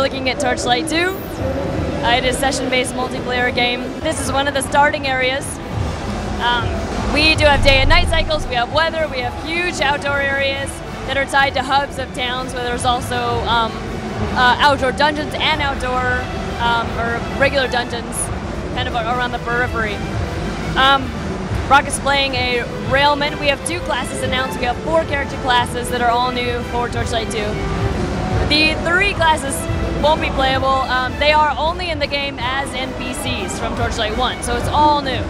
we're looking at Torchlight II. It is a session-based multiplayer game. This is one of the starting areas. We do have day and night cycles, we have weather, we have huge outdoor areas that are tied to hubs of towns where there's also outdoor dungeons and outdoor or regular dungeons kind of around the periphery. Rocket's playing a Railman. We have 2 classes announced. We have 4 character classes that are all new for Torchlight 2. The 3 classes won't be playable. They are only in the game as NPCs from Torchlight 1, so it's all new.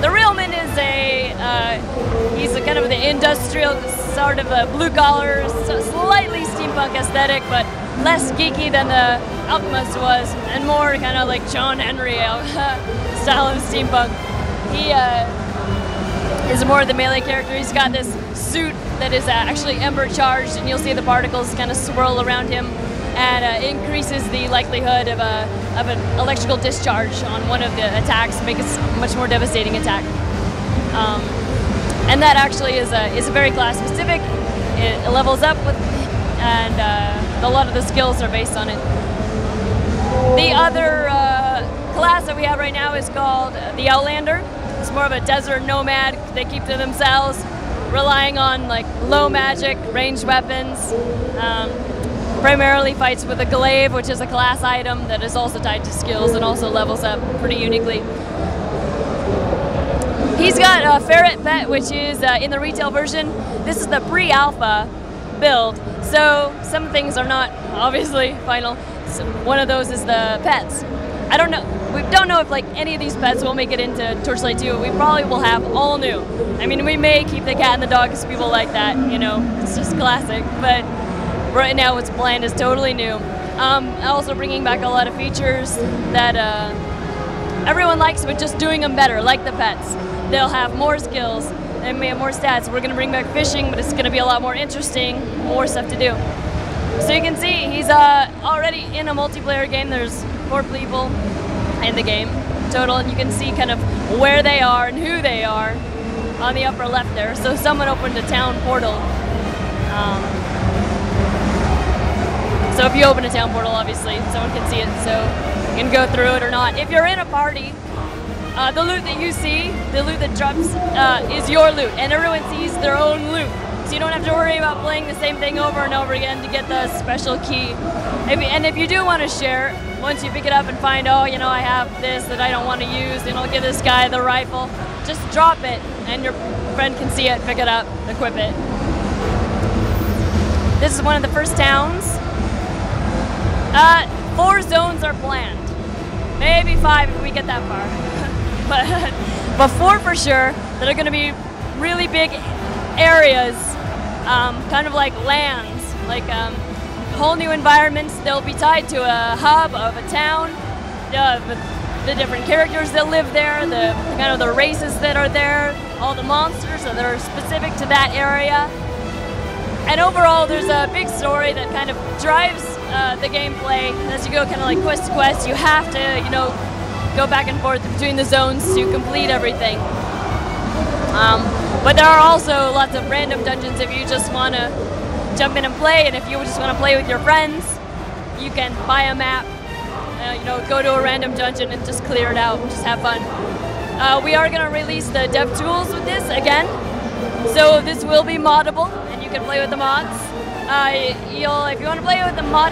The Railman is he's a kind of the industrial, sort of a blue-collar, slightly steampunk aesthetic, but less geeky than the Alchemist was, and more kind of like John Henry style of steampunk. He is more of the melee character. He's got this suit that is actually ember charged, and you'll see the particles kind of swirl around him, and increases the likelihood of an electrical discharge on one of the attacks, make it a much more devastating attack. And that actually is a very class specific. It levels up with, and a lot of the skills are based on it. The other class that we have right now is called the Outlander. It's more of a desert nomad. They keep to themselves, relying on like low magic, ranged weapons. Primarily fights with a glaive, which is a class item that is also tied to skills and also levels up pretty uniquely. He's got a ferret pet, which is in the retail version. This is the pre-alpha build, so some things are not obviously final. So one of those is the pets. I don't know. We don't know if like any of these pets will make it into Torchlight 2. We probably will have all new. I mean, we may keep the cat and the dog because people like that. You know, it's just classic. But right now, what's planned is totally new. Also bringing back a lot of features that everyone likes, but just doing them better, like the pets. They'll have more skills, they may have more stats. We're going to bring back fishing, but it's going to be a lot more interesting, more stuff to do. So you can see he's already in a multiplayer game. There's 4 people in the game total, and you can see kind of where they are and who they are on the upper left there. So someone opened a town portal. So if you open a town portal, obviously, someone can see it, so you can go through it or not. If you're in a party, the loot that you see, the loot that drops, is your loot, and everyone sees their own loot. So you don't have to worry about playing the same thing over and over again to get the special key. And if you do want to share, once you pick it up and find, oh, you know, I have this that I don't want to use, and I'll give this guy the rifle, just drop it, and your friend can see it, pick it up, equip it. This is one of the first towns. 4 zones are planned. Maybe 5 if we get that far. but 4 for sure that are going to be really big areas, kind of like lands, like whole new environments. They'll be tied to a hub of a town, the different characters that live there, the kind of the races that are there, all the monsters that are specific to that area. And overall, there's a big story that kind of drives the gameplay. As you go kind of like quest to quest, you have to, you know, go back and forth between the zones to complete everything. But there are also lots of random dungeons if you just want to jump in and play, and if you just want to play with your friends, you can buy a map, you know, go to a random dungeon and just clear it out, just have fun. We are going to release the dev tools with this again, so this will be moddable, and you can play with the mods. If you want to play with the modded